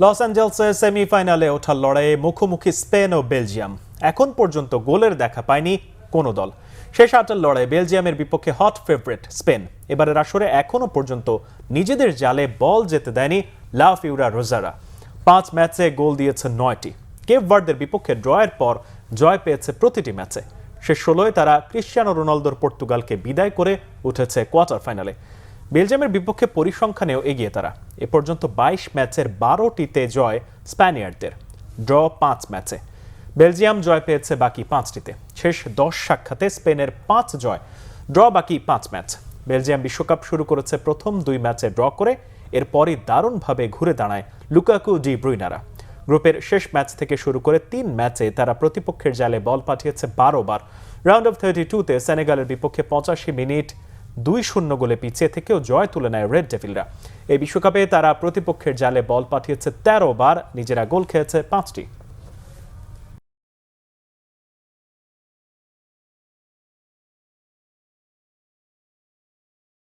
Loss অ্যাঞ্জেলসের সেমিফাইনালে ওঠার লড়াইয়ে মুখোমুখি স্পেন ও বেলজিয়াম। এখন পর্যন্ত গোলের দেখা পায়নি কোনো দল। শেষ আটের লড়াই বেলজিয়ামের বিপক্ষে হট ফেভারিট স্পেন। এবারের আসরে এখনো পর্যন্ত নিজেদের জালে বল যেতে দেয়নি লা ফিউরা রোজারা। 5 ম্যাচে গোল দিয়েছে 9টি। কেপ ভার্দের বিপক্ষে ড্রয়ের পর জয় পেয়েছে প্রতিটি ম্যাচে। শেষ 16-এ তারা ক্রিশ্চিয়ানো রোনালদোর পর্তুগালকে বিদায় করে উঠেছে কোয়ার্টার ফাইনালে। বেলজিয়ামের বিপক্ষে পরিসংখ্যানেও এগিয়ে তারা। এ পর্যন্ত 22 ম্যাচের 12টিতে জয় স্প্যানিয়ার্ডদের, ড্র 5 ম্যাচে। বেলজিয়াম জয় পেয়েছে বাকি 5টিতে। শেষ 10 সাক্ষাতে স্পেনের 5 জয়, ড্র বাকি 5 ম্যাচ। বেলজিয়াম বিশ্বকাপ শুরু করেছে প্রথম 2 ম্যাচে ড্র করে, এরপরই দারুণভাবে ঘুরে দাঁড়ায় লুকাকু ডি ব্রুইনারা। গ্রুপের শেষ ম্যাচ থেকে শুরু করে 3 ম্যাচে তারা প্রতিপক্ষের জালে বল পাঠিয়েছে 12 বার। রাউন্ড অফ 32-তে সেনেগালের বিপক্ষে 85 মিনিট 2-0 গোলে পিছিয়ে থেকেও জয় তুলে নেয় রেড ডেভিলরা। এই বিশ্বকাপে তারা প্রতিপক্ষের জালে বল পাঠিয়েছে 13 বার, নিজেরা গোল খেয়েছে 5টি।